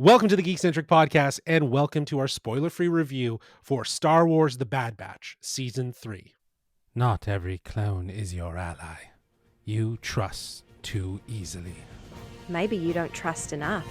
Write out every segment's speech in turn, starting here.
Welcome to the Geekcentric podcast, and welcome to our spoiler-free review for Star Wars The Bad Batch, Season 3. Not every clone is your ally. You trust too easily. Maybe you don't trust enough.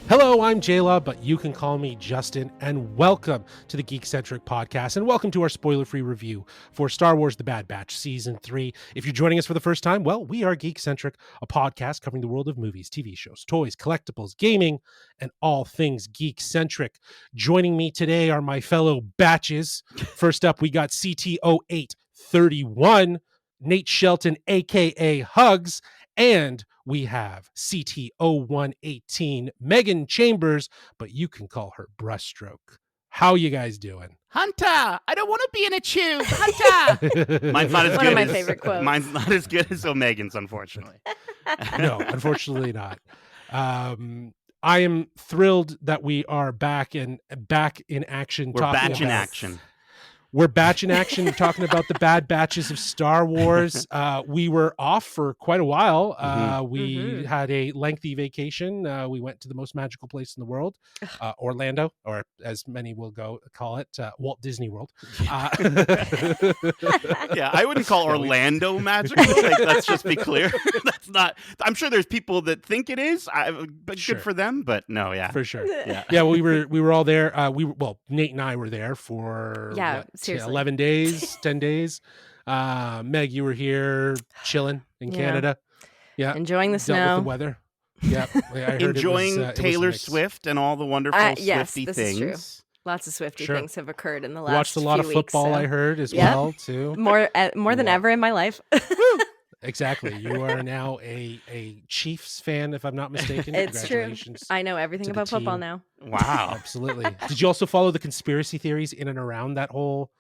Hello, I'm Jayla, but you can call me Justin, and welcome to the Geekcentric podcast, and welcome to our spoiler-free review for Star Wars The Bad Batch, Season 3. If you're joining us for the first time, well, we are Geekcentric, a podcast covering the world of movies, TV shows, toys, collectibles, gaming, and all things geek-centric. Joining me today are my fellow Batches. First up, we got CT0831, Nate Shelton, a.k.a. Hugs, and we have CT0118, Megan Chambers, but you can call her Breaststroke. How you guys doing? Hunter, I don't want to be in a tube. Hunter. Mine's not as One good of my as favorite quotes. Mine's not as good as Megan's, unfortunately. No, unfortunately not. I am thrilled that we are back in action. We're batch in action. We're batch in action talking about the bad batches of Star Wars. We were off for quite a while. We had a lengthy vacation. We went to the most magical place in the world, Orlando, or as many will call it, Walt Disney World. Yeah, I wouldn't call Orlando magical. Like, let's just be clear. That's not. I'm sure there's people that think it is, but Sure. good for them. But no, yeah, For sure. yeah. We were all there. Nate and I were there for Seriously. 11 days, 10 days. Meg, you were here chilling in Canada. Yeah. Enjoying the Dealt snow. with the weather. Yeah. I heard Enjoying it was Taylor mixed. Swift and all the wonderful Yes, Swifty this things. is true. Lots of Swifty Sure. things have occurred in the last Watched a lot of few weeks, football, so. I heard, as Yeah. well, too. More than ever in my life. Exactly. You are now a Chiefs fan, if I'm not mistaken. It's true. Congratulations. I know everything to the about football team. now. Wow. Absolutely. Did you also follow the conspiracy theories in and around that whole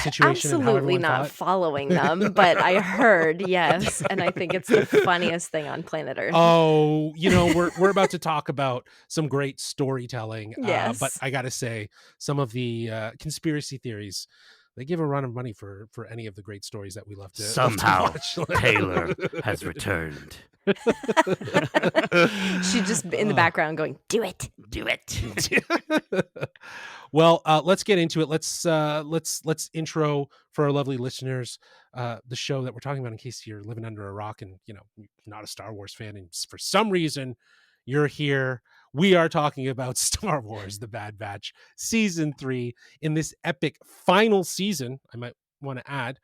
situation? And how Absolutely everyone not thought? following them, but I heard, yes, and I think it's the funniest thing on planet Earth. Oh, we're about to talk about some great storytelling. Yes. But I got to say, some of the conspiracy theories, they give a run of money for any of the great stories that we love to Somehow, watch. Taylor has returned. She's just in the background going, "Do it." Do it. Well, let's get into it. Let's intro for our lovely listeners the show that we're talking about, in case you're living under a rock and you're not a Star Wars fan, and for some reason you're here. We are talking about Star Wars The Bad Batch, Season 3. In this epic final season, I might want to add,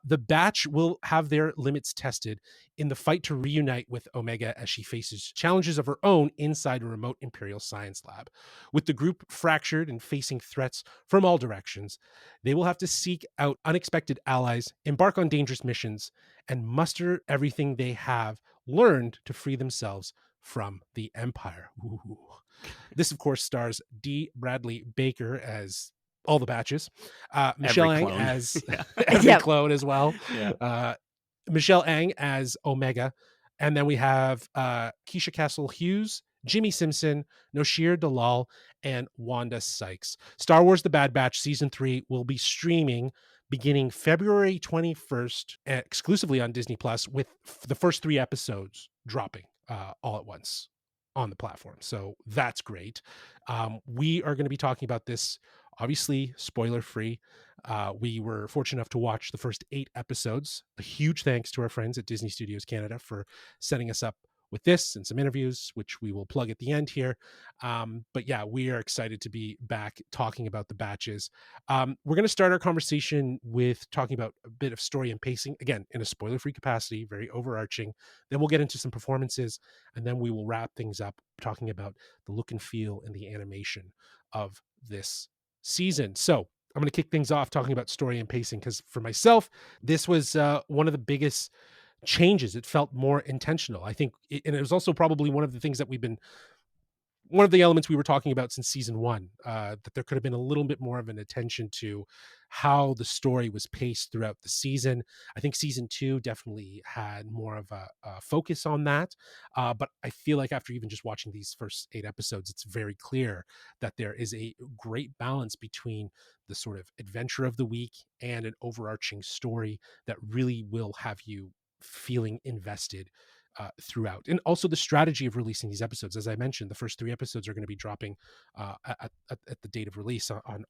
the Batch will have their limits tested in the fight to reunite with Omega as she faces challenges of her own inside a remote Imperial science lab. With the group fractured and facing threats from all directions, they will have to seek out unexpected allies, embark on dangerous missions, and muster everything they have learned to free themselves from the Empire. Ooh. This, of course, stars D. Bradley Baker as all the Batches, Michelle Ang clone. as Yeah. every Yep. clone as well, Yeah. Michelle Ang as Omega, and then we have Keisha Castle Hughes, Jimmy Simpson, Noshir Dalal, and Wanda Sykes. Star Wars The Bad Batch Season 3 will be streaming beginning February 21st, exclusively on Disney Plus, with the first 3 episodes dropping all at once on the platform. So that's great. We are going to be talking about this, obviously spoiler free. We were fortunate enough to watch the first 8 episodes. A huge thanks to our friends at Disney Studios Canada for setting us up with this and some interviews, which we will plug at the end here. But yeah, we are excited to be back talking about the batches. We're going to start our conversation with talking about a bit of story and pacing, again, in a spoiler-free capacity, very overarching. Then we'll get into some performances, and then we will wrap things up talking about the look and feel and the animation of this season. So I'm going to kick things off talking about story and pacing, because for myself, this was one of the biggest changes. It felt more intentional, I think, and it was also probably one of the things that one of the elements we were talking about since season 1, that there could have been a little bit more of an attention to how the story was paced throughout the season. I think season 2 definitely had more of a focus on that, but I feel like after even just watching these first 8 episodes, it's very clear that there is a great balance between the sort of adventure of the week and an overarching story that really will have you feeling invested throughout. And also the strategy of releasing these episodes. As I mentioned, the first 3 episodes are going to be dropping at the date of release on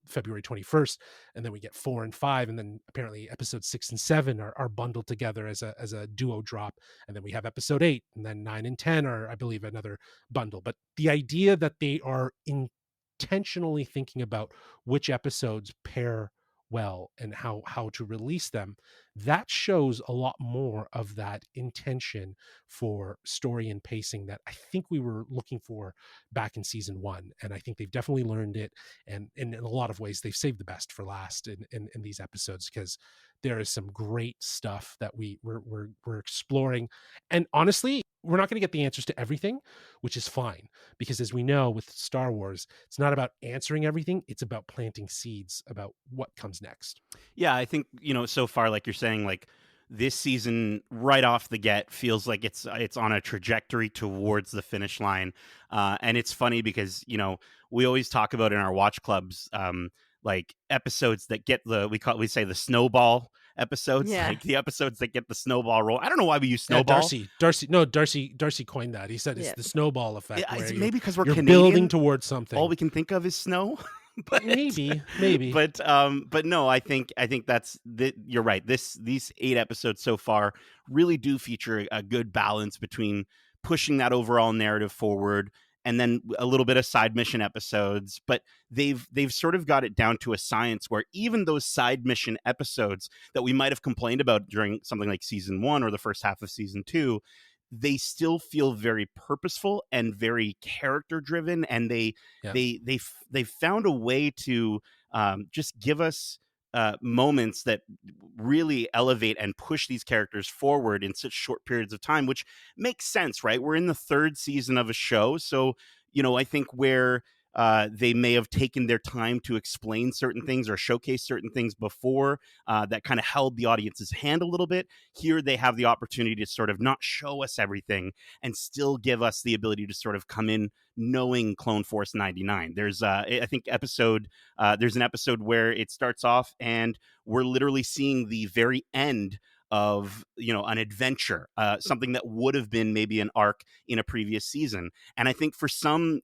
February 21st. And then we get 4 and 5. And then apparently episodes 6 and 7 are bundled together as a duo drop. And then we have episode 8, and then 9 and 10 are, I believe, another bundle. But the idea that they are intentionally thinking about which episodes pair well and how to release them, that shows a lot more of that intention for story and pacing that I think we were looking for back in season 1. And I think they've definitely learned it, and in a lot of ways they've saved the best for last in these episodes, because there is some great stuff that we're exploring. And honestly, we're not going to get the answers to everything, which is fine, because as we know with Star Wars, it's not about answering everything, it's about planting seeds about what comes next. Yeah, I think, so far, like you're saying, like this season right off the get feels like it's on a trajectory towards the finish line. And it's funny because, we always talk about in our watch clubs, like episodes that get we say the snowball episodes, Yeah. like the episodes that get the snowball roll. I don't know why we use Yeah, snowball. Darcy coined that. He said it's Yeah. the snowball effect. Yeah, Where it's you're, maybe because we're you're Canadian, building towards something. all we can think of is snow. But maybe, but no, I think you're right. These 8 episodes so far really do feature a good balance between pushing that overall narrative forward and then a little bit of side mission episodes. But they've sort of got it down to a science where even those side mission episodes that we might have complained about during something like season 1 or the first half of season 2, they still feel very purposeful and very character driven, and Yeah. they found a way to just give us moments that really elevate and push these characters forward in such short periods of time, which makes sense, right? We're in the 3rd season of a show, so I think where they may have taken their time to explain certain things or showcase certain things before, that kind of held the audience's hand a little bit. Here they have the opportunity to sort of not show us everything and still give us the ability to sort of come in knowing Clone Force 99. There's I think there's an episode where it starts off and we're literally seeing the very end of an adventure, something that would have been maybe an arc in a previous season. And I think for some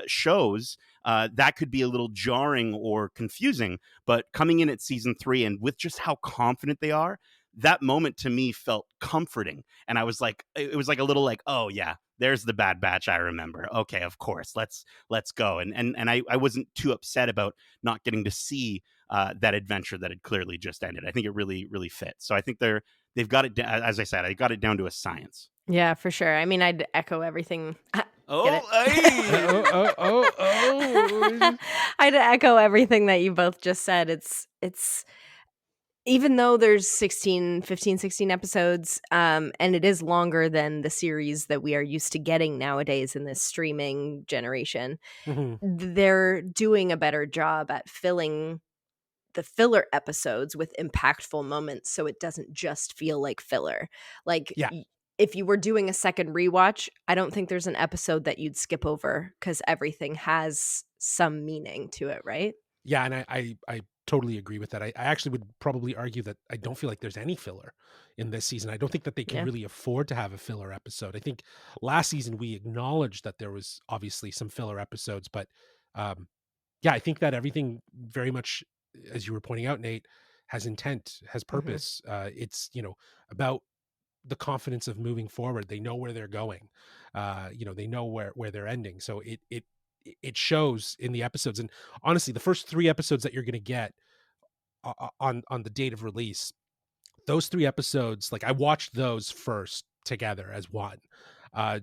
shows, that could be a little jarring or confusing, but coming in at season 3 and with just how confident they are, that moment to me felt comforting. And I was like, it was like a little like, oh yeah, there's the Bad Batch I remember. Okay, of course, let's go. And I wasn't too upset about not getting to see that adventure that had clearly just ended. I think it really, really fits. So I think they've got it, as I said, I got it down to a science. Yeah, for sure. I mean, I'd echo everything. Oh, Hey. I'd echo everything that you both just said. It's even though there's 16 episodes, and it is longer than the series that we are used to getting nowadays in this streaming generation, mm-hmm. they're doing a better job at filling the filler episodes with impactful moments so it doesn't just feel like filler. Like, Yeah. If you were doing a second rewatch, I don't think there's an episode that you'd skip over because everything has some meaning to it, right? Yeah, and I totally agree with that. I actually would probably argue that I don't feel like there's any filler in this season. I don't think that they can really afford to have a filler episode. I think last season we acknowledged that there was obviously some filler episodes, but yeah, I think that everything very much, as you were pointing out, Nate, has intent, has purpose. It's about the confidence of moving forward. They know where they're going. They know where they're ending. So it shows in the episodes. And honestly, the first 3 episodes that you're going to get on the date of release, those 3 episodes, like I watched those first together as one,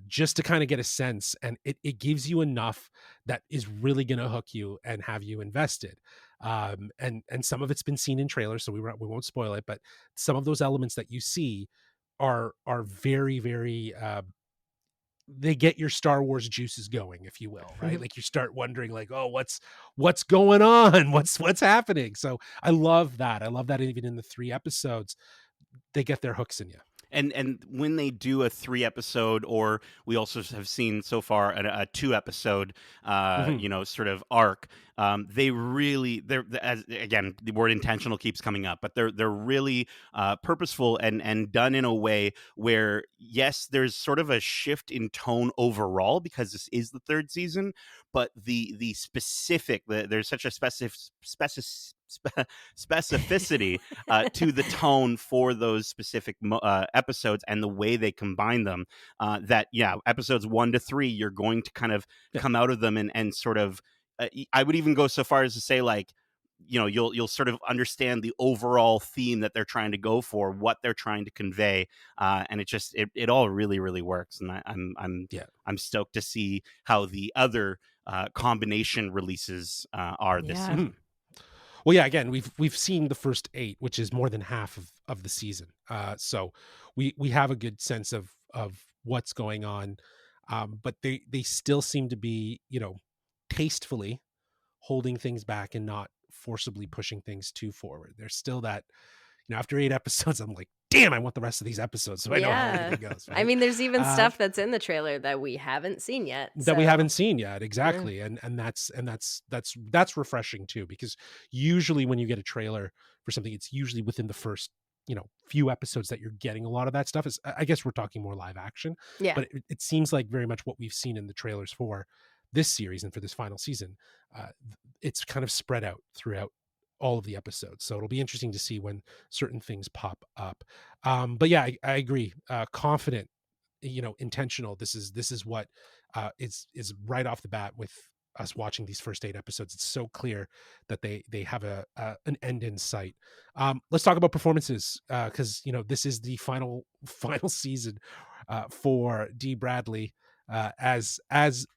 just to kind of get a sense, and it gives you enough that is really going to hook you and have you invested. And some of it's been seen in trailers, so we won't spoil it, but some of those elements that you see are very, very they get your Star Wars juices going, if you will, right? Like you start wondering like, oh, what's going on? What's happening? So I love that. I love that even in the 3 episodes, they get their hooks in you. And when they do a 3 episode, or we also have seen so far a 2 episode, Mhm. sort of arc, they really, they're, as again, the word intentional keeps coming up, but they're really purposeful and done in a way where, yes, there's sort of a shift in tone overall because this is the third season, but the specific, there's such a specificity to the tone for those specific episodes and the way they combine them. That, yeah, episodes 1 to 3, you're going to kind of Yeah. come out of them and sort of. I would even go so far as to say, like, you'll sort of understand the overall theme that they're trying to go for, what they're trying to convey, and it all really really works. And Yeah. I'm stoked to see how the other combination releases are this Yeah. season. Mhm. Well, yeah, again, we've seen the first 8, which is more than half of the season. So we have a good sense of what's going on. But they still seem to be, tastefully holding things back and not forcibly pushing things too forward. There's still that, after 8 episodes, I'm like, damn, I want the rest of these episodes so I know how Yeah. everything goes, I right? mean, there's even Uh, stuff that's in the trailer that we haven't seen yet, that we so haven't seen yet, yeah. exactly. And that's refreshing too, because usually when you get a trailer for something, it's usually within the first, few episodes that you're getting a lot of that stuff. Is I guess we're talking more live action, Yeah. but it seems like very much what we've seen in the trailers for this series and for this final season. It's kind of spread out throughout all of the episodes, so it'll be interesting to see when certain things pop up. But yeah, I agree. Confident, intentional. This is what is right off the bat with us watching these first 8 episodes. It's so clear that they have an end in sight. Let's talk about performances, because this is the final final season for D Bradley, as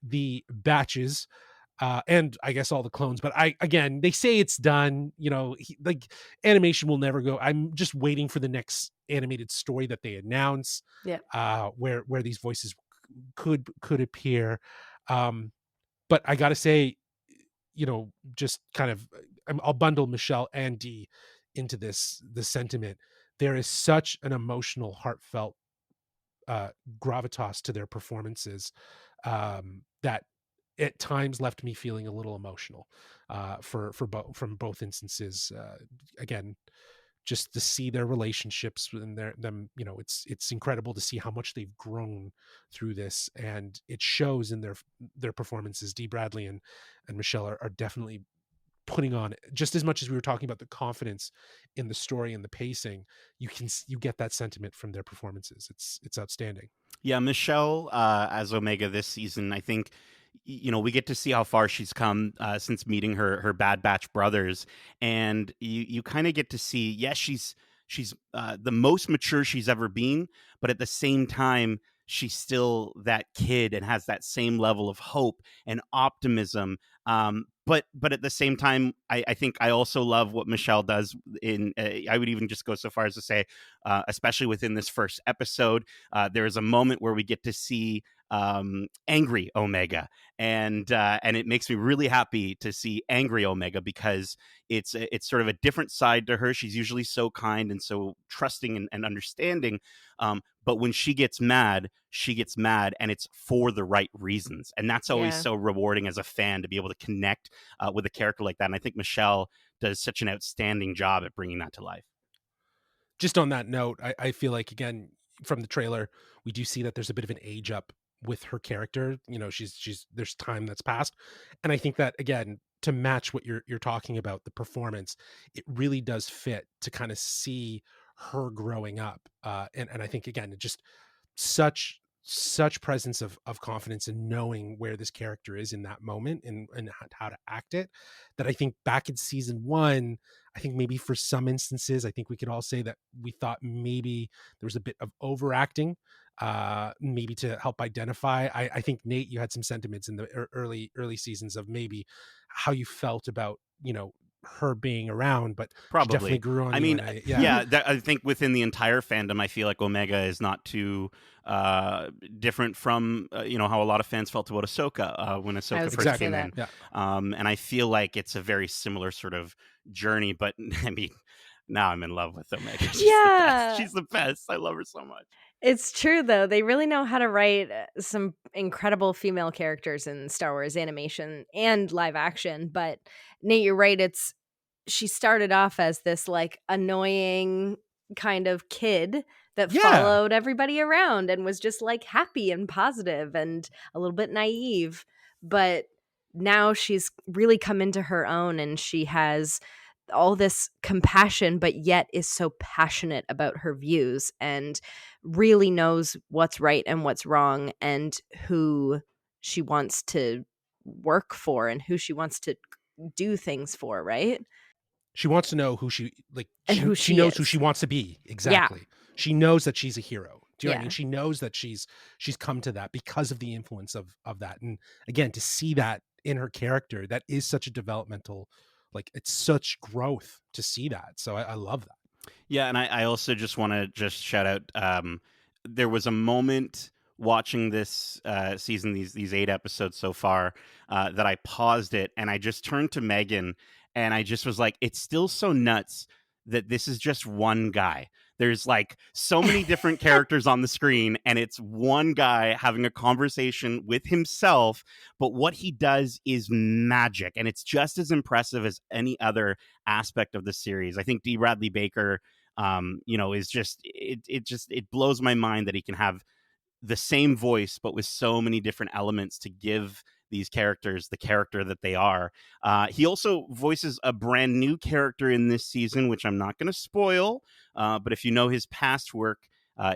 the batches, and I guess all the clones. But again, they say it's done. Like, animation will never go. I'm just waiting for the next animated story that they announce, Yeah. where these voices could appear. Um, but I gotta say, just kind of, I'll bundle Michelle and Dee into this sentiment. There is such an emotional, heartfelt gravitas to their performances, that at times left me feeling a little emotional, from both instances. Again, just to see their relationships and them, it's incredible to see how much they've grown through this, and it shows in their performances. D Bradley and Michelle are definitely putting on just as much as we were talking about the confidence in the story and the pacing. You get that sentiment from their performances. It's outstanding. Yeah, Michelle as Omega this season, I think, we get to see how far she's come since meeting her Bad Batch brothers, and you kind of get to see, yes, she's the most mature she's ever been, but at the same time, she's still that kid and has that same level of hope and optimism. But at the same time, I think I also love what Michelle does. I would even just go so far as to say, especially within this first episode, there is a moment where we get to see angry Omega, and it makes me really happy to see angry Omega because it's sort of a different side to her. She's usually so kind and so trusting and understanding, but when she gets mad, and it's for the right reasons, and that's always Yeah. so rewarding as a fan to be able to connect with a character like that. And I think Michelle does such an outstanding job at bringing that to life. Just on that note, I feel like, again, from the trailer, we do see that there's a bit of an age up with her character. She's there's time that's passed, and I think that, again, to match what you're talking about, the performance, it really does fit to kind of see her growing up. And I think, again, it just such presence of confidence in knowing where this character is in that moment, and how to act it, that I think back in season 1, I think maybe for some instances, I think we could all say that we thought maybe there was a bit of overacting, maybe to help identify. I think, Nate, you had some sentiments in the early seasons of maybe how you felt about, her being around, but she definitely Probably. grew on I you, mean, and yeah. yeah, that, I think within the entire fandom, I feel like Omega is not too uh, different from how a lot of fans felt about Ahsoka when I Ahsoka was first gonna say came Exactly. that. in, Yeah. and I feel like it's a very similar sort of journey. But I mean, now I'm in love with Omega. She's the best. Yeah. She's the best. I love her so much. It's true though. They really know how to write some incredible female characters in Star Wars animation and live action, but Nate, you're right. It's she started off as this like annoying kind of kid that Yeah. followed everybody around and was just like happy and positive and a little bit naive. But now she's really come into her own and she has all this compassion, but yet is so passionate about her views and really knows what's right and what's wrong and who she wants to work for and who she wants to do things for, right? She wants to know who she like. And who She she knows who she is. wants to be. Yeah. Exactly. She knows that she's a hero. Do you know what I mean? Yeah. She knows that she's come to that because of the influence of that. And again, to see that in her character, that is such a developmental, like it's such growth to see that. So I love that. Yeah, and I also just want to just shout out. There was a moment watching this season, these 8 episodes so far, that I paused it and I just turned to Megan and I just was like, "It's still so nuts that this is just one guy. There's like so many different characters on the screen, and it's one guy having a conversation with himself. But what he does is magic, and it's just as impressive as any other aspect of the series. I think D. Bradley Baker is just it blows my mind that he can have the same voice but with so many different elements to give these characters the character that they are. He also voices a brand new character in this season, which I'm not going to spoil, but if you know his past work,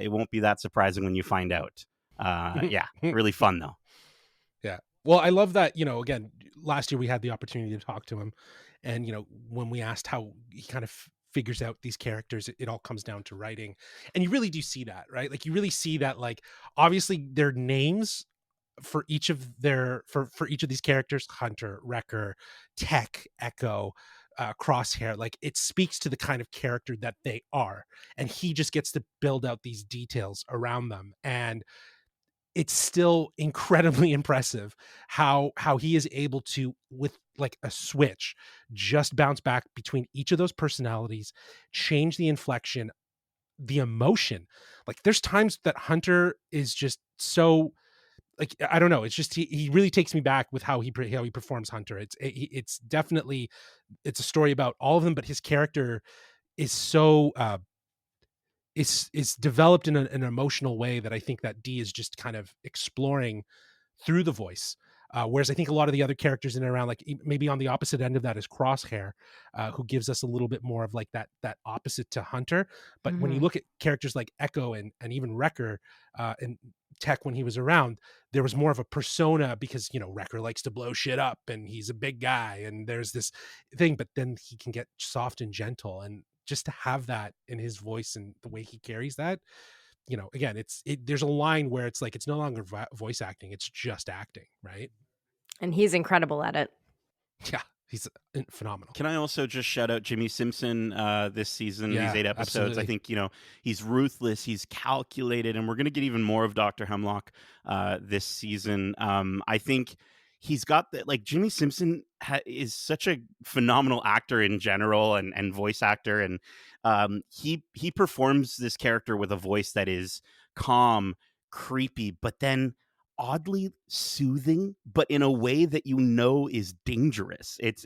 it won't be that surprising when you find out. Yeah, really fun though. Yeah. Well, I love that, again, last year we had the opportunity to talk to him. And, when we asked how he kind of figures out these characters, it all comes down to writing. And you really do see that, right? Like you really see that, like, obviously their names for each of for each of these characters, Hunter, Wrecker, Tech, Echo, Crosshair, like it speaks to the kind of character that they are. And he just gets to build out these details around them. And it's still incredibly impressive how he is able to, with like a switch, just bounce back between each of those personalities, change the inflection, the emotion. Like there's times that Hunter is just so, like, I don't know, it's just he really takes me back with how he performs Hunter. It's definitely, it's a story about all of them, but his character is so is developed in an emotional way that I think that D is just kind of exploring through the voice. Whereas I think a lot of the other characters in and around, like maybe on the opposite end of that is Crosshair, who gives us a little bit more of like that opposite to Hunter. But when you Mhm. look at characters like Echo and even Wrecker and Tech when he was around, there was more of a persona because Wrecker likes to blow shit up and he's a big guy and there's this thing, but then he can get soft and gentle, and just to have that in his voice and the way he carries that, again, there's a line where it's like it's no longer voice acting, it's just acting, right? And he's incredible at it. Yeah, he's phenomenal. Can I also just shout out Jimmy Simpson this season, these Yeah, 8 episodes? I absolutely. think, he's ruthless, he's calculated, and we're going to get even more of Dr. Hemlock this season. I think he's got that, like, Jimmy Simpson is such a phenomenal actor in general and voice actor. And he performs this character with a voice that is calm, creepy, but then oddly soothing, but in a way that is dangerous. It's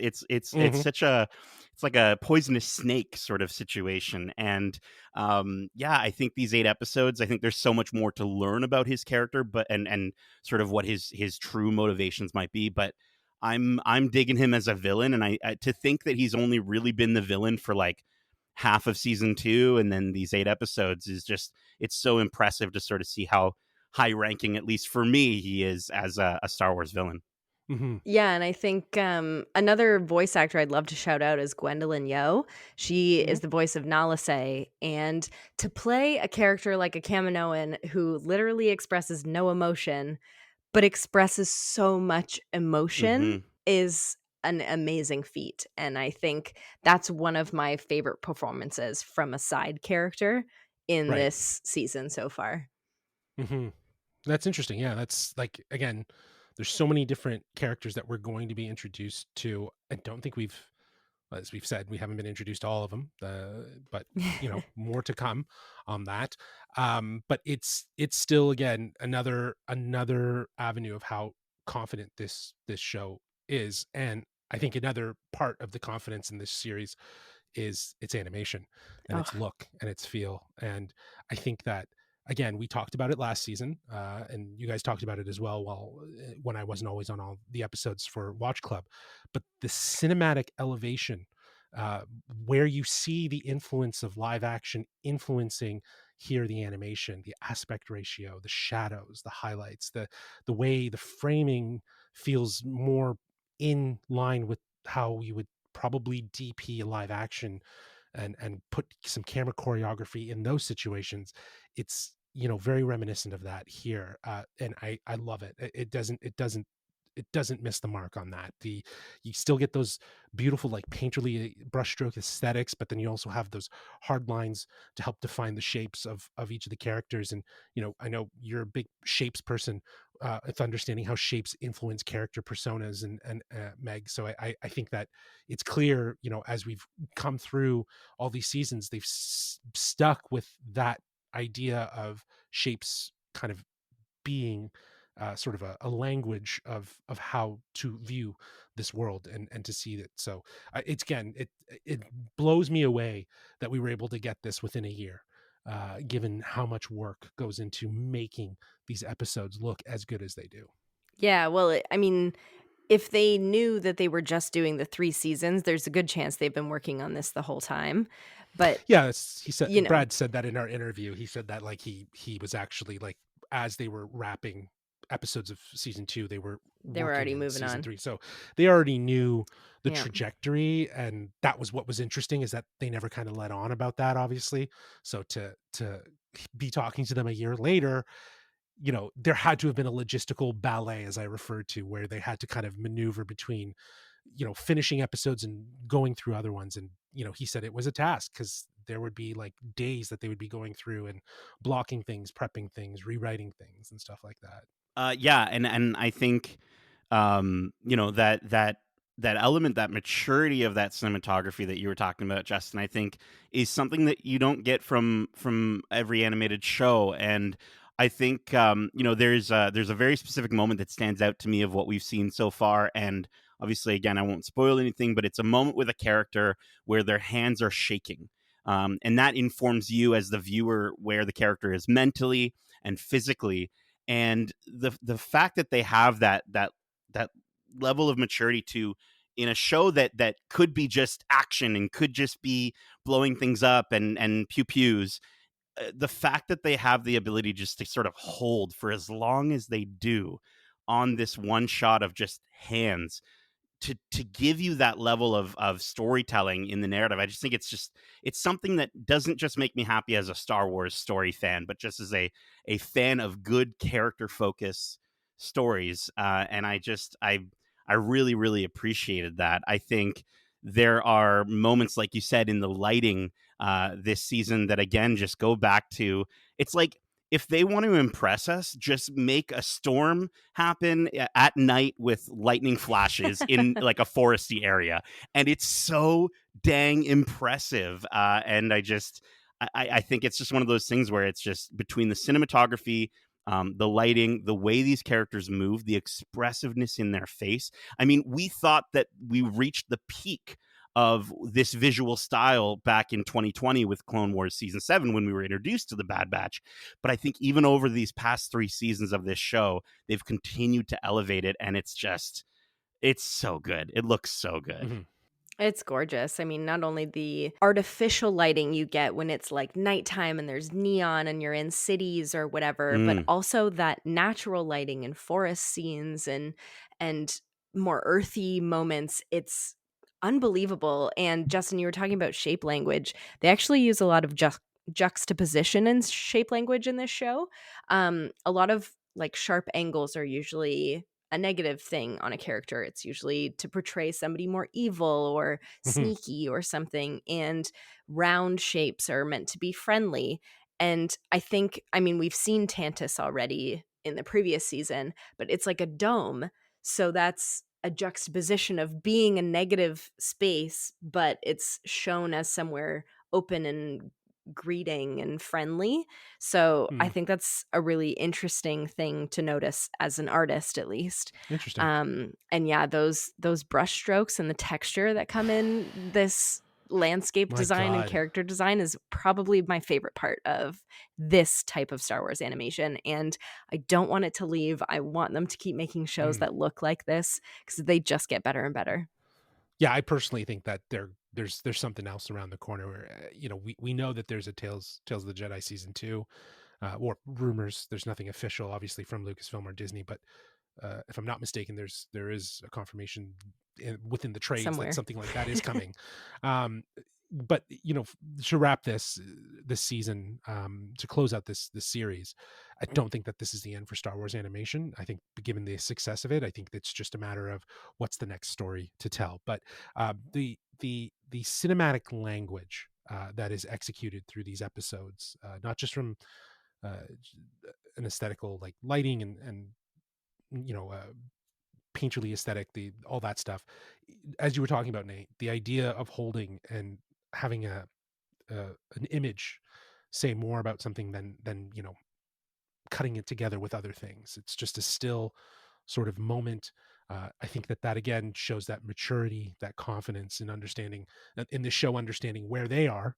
Hmm. such a, it's like a poisonous snake sort of situation. And yeah, I think these 8 episodes, I think there's so much more to learn about his character, but and sort of what his true motivations might be. But I'm digging him as a villain, and I to think that he's only really been the villain for like half of season 2, and then these 8 episodes is just, it's so impressive to sort of see how high ranking, at least for me, he is as a Star Wars villain. Hmm. Yeah, and I think another voice actor I'd love to shout out is Gwendolyn Yo. She Hmm. is the voice of Nalase, and to play a character like a Kaminoan who literally expresses no emotion but expresses so much emotion Hmm. is an amazing feat, and I think that's one of my favorite performances from a side character in Right. this season so far. Hmm. That's interesting. Yeah, that's like, again, there's so many different characters that we're going to be introduced to. I don't think we've, as we've said, we haven't been introduced to all of them, but more to come on that. But it's still, again, another avenue of how confident this show is, and I think another part of the confidence in this series is its animation and its Oh, look and its feel. And I think that, again, we talked about it last season, and you guys talked about it as well. While when I wasn't always on all the episodes for Watch Club, but the cinematic elevation, uh, where you see the influence of live action influencing here the animation, the aspect ratio, the shadows, the highlights, the way the framing feels more in line with how you would probably DP a live action and put some camera choreography in those situations. It's very reminiscent of that here, and I love it. It doesn't miss the mark on that. You still get those beautiful, like, painterly brushstroke aesthetics, but then you also have those hard lines to help define the shapes of each of the characters. And I know you're a big shapes person. It's understanding how shapes influence character personas, and Meg. So I think that it's clear, as we've come through all these seasons, they've stuck with that idea of shapes kind of being sort of a language of how to view this world and to see it. So it's, again, it blows me away that we were able to get this within a year, given how much work goes into making these episodes look as good as they do. yeah, well, I mean, if they knew that they were just doing the 3 seasons, there's a good chance they've been working on this the whole time, but, Yeah, he said, you know, Brad said that in our interview. He said that, like, he was actually, like, as they were wrapping episodes of season 2, they were they were working already in moving season on. 3. So they already knew the Yeah. trajectory, and that was what was interesting, is that they never kind of let on about that, obviously. So to be talking to them a year later, there had to have been a logistical ballet, as I referred to, where they had to kind of maneuver between, finishing episodes and going through other ones. And, he said it was a task, because there would be, like, days that they would be going through and blocking things, prepping things, rewriting things, and stuff like that. Yeah, and I think that element, that maturity of that cinematography that you were talking about, Justin, I think is something that you don't get from every animated show. And I think there's a very specific moment that stands out to me of what we've seen so far. And obviously, again, I won't spoil anything, but it's a moment with a character where their hands are shaking. And that informs you as the viewer where the character is mentally and physically. And the fact that they have that level of maturity to, in a show that could be just action and could just be blowing things up and pew pews, the fact that they have the ability just to sort of hold for as long as they do on this one shot of just hands, to give you that level of storytelling in the narrative. I just think it's something that doesn't just make me happy as a Star Wars story fan, but just as a fan of good character focus stories. And I really really appreciated that. I think there are moments, like you said, in the lighting this season that again just go back to, it's like, if they want to impress us, just make a storm happen at night with lightning flashes in like a foresty area, and it's so dang impressive. And I think it's just one of those things where it's just between the cinematography, the lighting, the way these characters move, the expressiveness in their face. I mean, we thought that we reached the peak of this visual style back in 2020 with Clone Wars season 7 when we were introduced to the Bad Batch. But I think even over these past 3 seasons of this show, they've continued to elevate it, and it's so good. It looks so good. Mhm. It's gorgeous. I mean, not only the artificial lighting you get when it's like nighttime and there's neon and you're in cities or whatever, but Mm. also that natural lighting in forest scenes and more earthy moments. It's unbelievable. And Justin, you were talking about shape language. They actually use a lot of juxtaposition and shape language in this show. A lot of like sharp angles are usually a negative thing on a character. It's usually to portray somebody more evil or Mhm. sneaky or something. And round shapes are meant to be friendly. And I think, I mean, we've seen Tantus already in the previous season, but it's like a dome. So that's a juxtaposition of being a negative space, but it's shown as somewhere open and greeting and friendly. So I Mhm. think that's a really interesting thing to notice as an artist, at least. Interesting. And yeah, those brush strokes and the texture that come in this landscape My design and God. character design is probably my favorite part of this type of Star Wars animation. And I don't want it to leave. I want them to keep making shows Mm. that look like this because they just get better and better. Yeah, I personally think that there's something else around the corner where, we know that there's a Tales of the Jedi season 2, or rumors. There's nothing official, obviously, from Lucasfilm or Disney, but if I'm not mistaken, there is a confirmation within the trades that Somewhere. something like that is coming. Um, but to wrap this season, to close out this series, I don't think that this is the end for Star Wars animation. I think, given the success of it, I think it's just a matter of what's the next story to tell. But the cinematic language that is executed through these episodes, not just from uh, an aesthetical like lighting and you know uh, painterly aesthetic, the all that stuff. As you were talking about, Nate, the idea of holding and having an image say more about something than cutting it together with other things. It's just a still sort of moment. I think that again shows that maturity, that confidence in understanding in the show, understanding where they are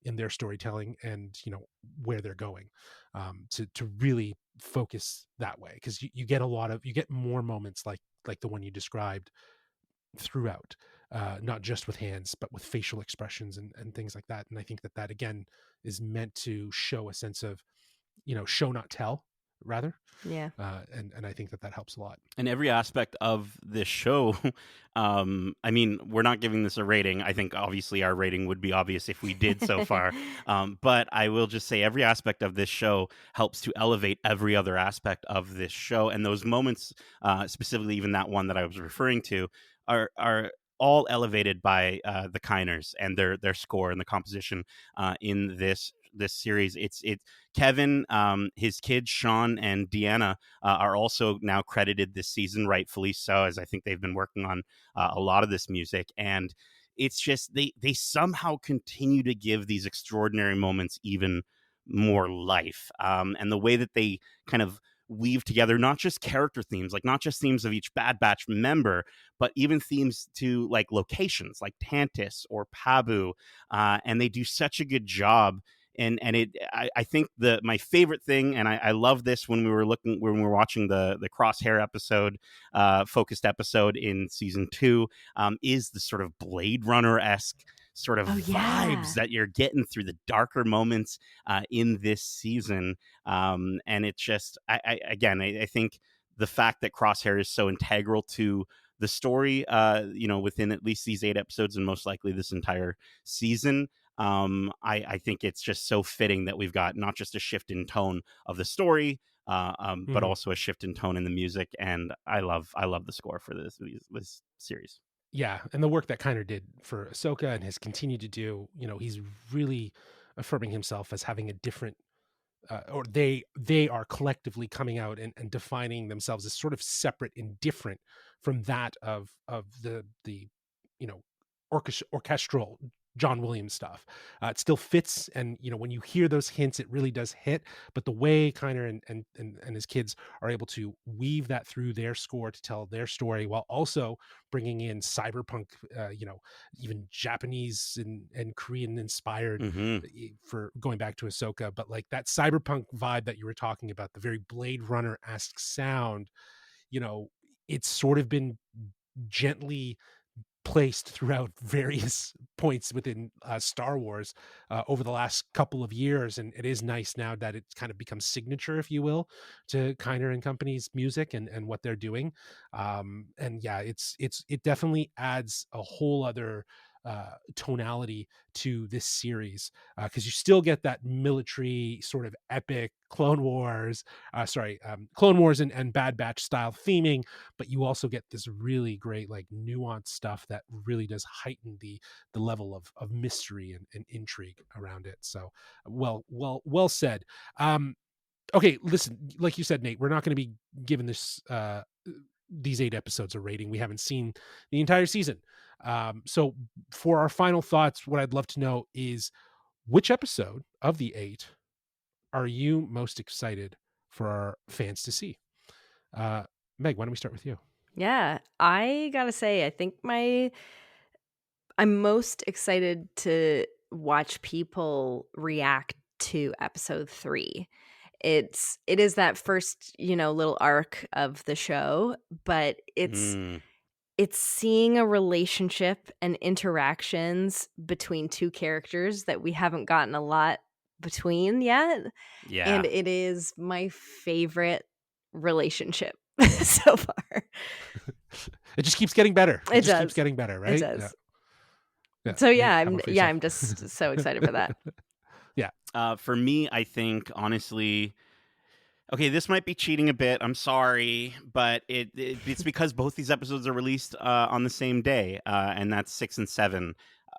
in their storytelling and where they're going, to really focus that way, because you get you get more moments like the one you described throughout, not just with hands but with facial expressions and things like that. And I think that again is meant to show a sense of show not tell, rather. Yeah. And I think that helps a lot. In every aspect of this show. I mean, we're not giving this a rating. I think obviously our rating would be obvious if we did so far. But I will just say every aspect of this show helps to elevate every other aspect of this show. And those moments, specifically even that one that I was referring to, are all elevated by the Kiners and their score and the composition in this series. It's Kevin, his kids Sean and Deanna are also now credited this season, rightfully so, as I think they've been working on a lot of this music. And it's just they somehow continue to give these extraordinary moments even more life. And the way that they kind of weave together not just character themes, like not just themes of each Bad Batch member, but even themes to like locations like Tantis or Pabu. And they do such a good job. And I think my favorite thing, and I love this when we were watching the Crosshair episode, focused episode in season 2, is the sort of Blade Runner esque sort of Oh, vibes yeah. that you're getting through the darker moments in this season. And it's just, I think the fact that Crosshair is so integral to the story, within at least these 8 episodes and most likely this entire season, I think it's just so fitting that we've got not just a shift in tone of the story, but Mhm. also a shift in tone in the music. And I love the score for this series. Yeah, and the work that Kiner did for Ahsoka and has continued to do, he's really affirming himself as having a different, or they are collectively coming out and defining themselves as sort of separate and different from that of the you know orchestral John Williams stuff. It still fits, and when you hear those hints, it really does hit. But the way Kiner and his kids are able to weave that through their score to tell their story, while also bringing in cyberpunk, even Japanese and Korean inspired, Hmm. for going back to Ahsoka, but like that cyberpunk vibe that you were talking about, the very Blade Runner-esque sound, you know, it's sort of been gently placed throughout various points within Star Wars over the last couple of years, and it is nice now that it's kind of become signature, if you will, to Kiner and Company's music and what they're doing. And yeah, it definitely adds a whole other tonality to this series, because you still get that military sort of epic Clone Wars and Bad Batch style theming, but you also get this really great like nuanced stuff that really does heighten the level of mystery and intrigue around it. So well said. Okay, listen, like you said, Nate, we're not going to be giving these 8 episodes a rating. We haven't seen the entire season. So for our final thoughts, what I'd love to know is which episode of the 8 are you most excited for our fans to see? Uh, Meg, why don't we start with you? Yeah, I gotta say, I think I'm most excited to watch people react to episode 3. It is that first, little arc of the show, but Mm, it's seeing a relationship and interactions between 2 characters that we haven't gotten a lot between yet, yeah. and it is my favorite relationship so far. It just keeps getting better. It It just keeps does. getting better, It right? Yeah. does. Yeah. So, Nate, yeah, how about for yourself? I'm just so excited for that. Yeah. For me, I think honestly, okay, this might be cheating a bit. I'm sorry, but it's because both these episodes are released on the same day, and that's 6 and 7.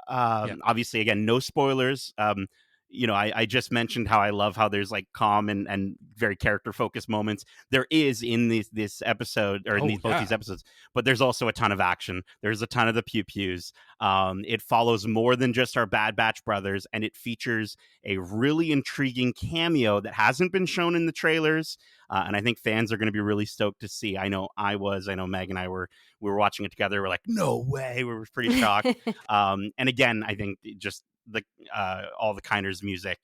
Yeah. Obviously, again, no spoilers. I just mentioned how I love how there's like calm and very character focused moments. There is in this episode or in Oh, both these yeah. episodes, but there's also a ton of action. There's a ton of the pew pews. It follows more than just our Bad Batch brothers, and it features a really intriguing cameo that hasn't been shown in the trailers, and I think fans are going to be really stoked to see. I know Meg and I we were watching it together. We're like, no way! We were pretty shocked. And again, I think just the all the Kinders music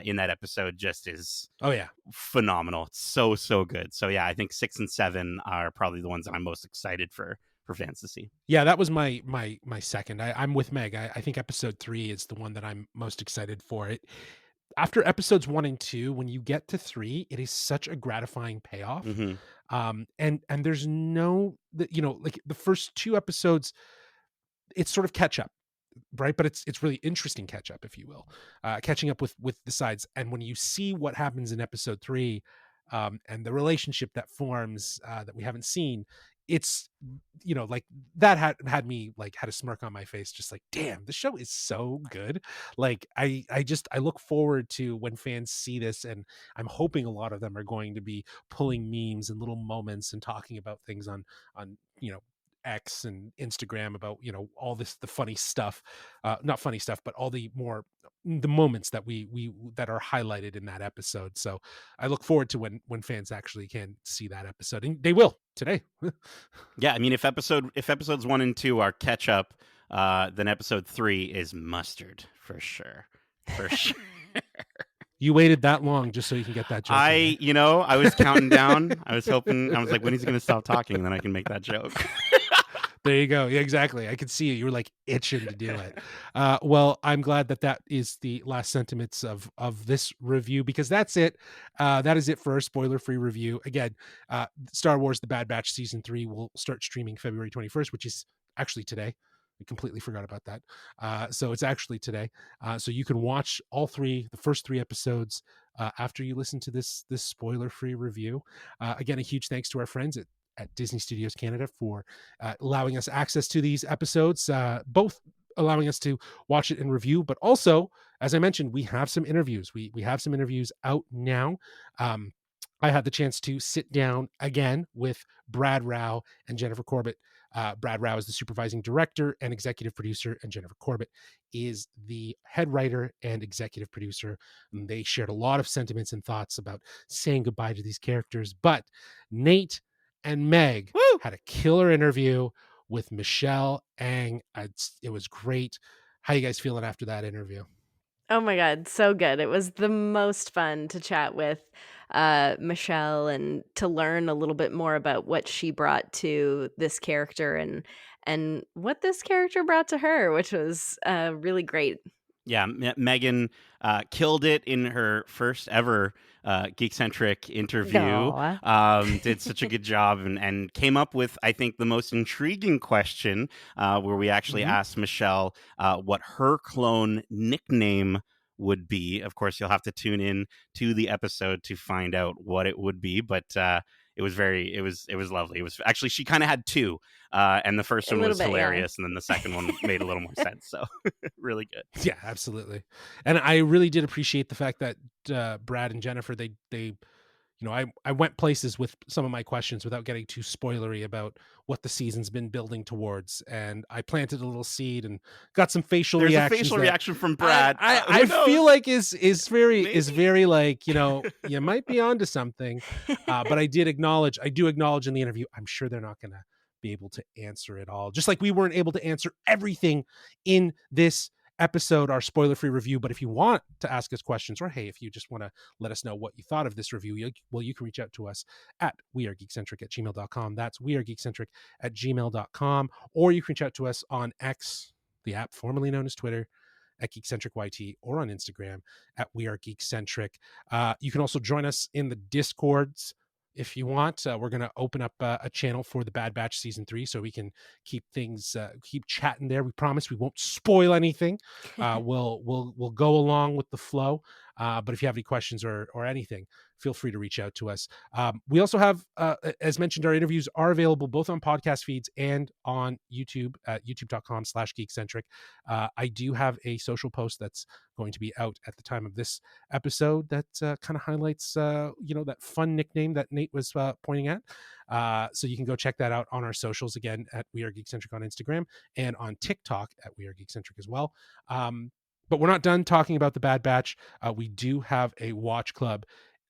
in that episode just is Oh, yeah. phenomenal. It's so good. So yeah, I think 6 and 7 are probably the ones that I'm most excited for fans to see. Yeah, that was my second. I'm with Meg. I think episode 3 is the one that I'm most excited for. It after episodes 1 and 2, when you get to 3, it is such a gratifying payoff. Hmm. And there's no like the first 2 episodes, it's sort of catch up, right? But it's really interesting catch up, if you will, catching up with the sides. And when you see what happens in episode 3, and the relationship that forms, that we haven't seen, it's like that had me like had a smirk on my face, just like, damn, the show is so good. Like I look forward to when fans see this, and I'm hoping a lot of them are going to be pulling memes and little moments and talking about things on X and Instagram about all the funny stuff, not funny stuff, but all the moments that we that are highlighted in that episode. So I look forward to when fans actually can see that episode, and they will today. Yeah, I mean, if episodes 1 and 2 are catch up, then episode 3 is mustard for sure, for sure. You waited that long just so you can get that joke in there. I was counting down. I was hoping. I was like, when is he going to stop talking? And then I can make that joke. There you go. Yeah, exactly. I could see it. You were like itching to do it. Well, I'm glad that is the last sentiments of this review, because that's it. That is it for our spoiler-free review. Again, Star Wars: The Bad Batch season 3 will start streaming February 21st, which is actually today. I completely forgot about that. So it's actually today. So you can watch the first 3 episodes after you listen to this spoiler-free review. Again, a huge thanks to our friends at Disney Studios Canada for allowing us access to these episodes, both allowing us to watch it and review, but also, as I mentioned, we have some interviews. We have some interviews out now. I had the chance to sit down again with Brad Rao and Jennifer Corbett. Brad Rao is the supervising director and executive producer, and Jennifer Corbett is the head writer and executive producer. And they shared a lot of sentiments and thoughts about saying goodbye to these characters. But Nate and Meg Woo! had a killer interview with Michelle Ang. It was great. How you guys feeling after that interview? Oh my god, so good. It was the most fun to chat with, Michelle, and to learn a little bit more about what she brought to this character, and what this character brought to her, which was, really great. Yeah, Megan killed it in her first ever Geekcentric interview. Aw. Did such a good job and came up with, I think, the most intriguing question, where we actually Mhm. asked Michelle what her clone nickname would be. Of course, you'll have to tune in to the episode to find out what it would be, but it was lovely. It was actually, she kind of had two, and the first A one little was bit, yeah. hilarious, and then the second one made a little more sense. So really good. Yeah, absolutely. And I really did appreciate the fact that Brad and Jennifer, they I went places with some of my questions without getting too spoilery about what the season's been building towards, and I planted a little seed and got some facial There's a reactions facial that reaction from I Brad. I, Who I feel knows? like is Maybe. very like, you might be onto something. But I do acknowledge in the interview, I'm sure they're not gonna be able to answer it all. Just like we weren't able to answer everything in this episode, our spoiler-free review. But if you want to ask us questions, or hey, if you just want to let us know what you thought of this review, you can reach out to us at wearegeekcentric@gmail.com. That's wearegeekcentric@gmail.com. Or you can reach out to us on X, the app formerly known as Twitter, at GeekcentricYT, or on Instagram at wearegeekcentric. You can also join us in the Discords if you want. We're going to open up a channel for the Bad Batch season 3, so we can keep things keep chatting there. We promise we won't spoil anything. We'll go along with the flow. But if you have any questions or anything, feel free to reach out to us. We also have, as mentioned, our interviews are available both on podcast feeds and on YouTube at youtube.com/geekcentric. I do have a social post that's going to be out at the time of this episode that kind of highlights, that fun nickname that Nate was pointing at. So you can go check that out on our socials, again, at We Are Geekcentric on Instagram, and on TikTok at We Are Geekcentric as well. But we're not done talking about the Bad Batch. We do have a watch club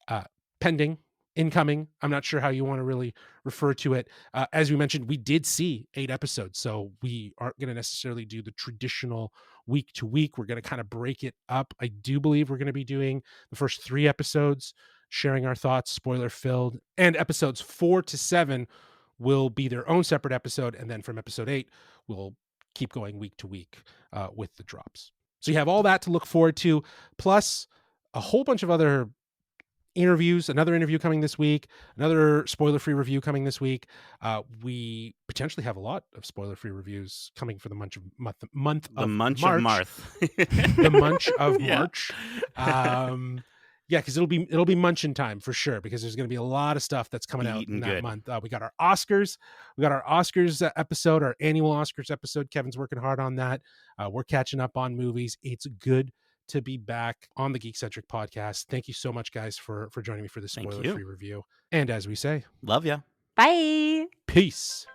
uh, pending, incoming. I'm not sure how you want to really refer to it. As we mentioned, we did see 8 episodes, so we aren't going to necessarily do the traditional week to week. We're going to kind of break it up. I do believe we're going to be doing the first 3 episodes, sharing our thoughts, spoiler filled, and episodes 4 to 7 will be their own separate episode, and then from episode 8 we'll keep going week to week with the drops. So you have all that to look forward to, plus a whole bunch of other interviews, another interview coming this week, another spoiler-free review coming this week. We potentially have a lot of spoiler-free reviews coming for the month The of Munch of March. Marth. The Munch of Yeah. March. Yeah, because it'll be munching time for sure, because there's going to be a lot of stuff that's coming Be out eating in that good. month. We got our Oscars. We got our Oscars episode, our annual Oscars episode. Kevin's working hard on that. We're catching up on movies. It's good to be back on the Geekcentric podcast. Thank you so much, guys, for joining me for this Thank spoiler-free you. review. And as we say, Love ya. Bye. peace.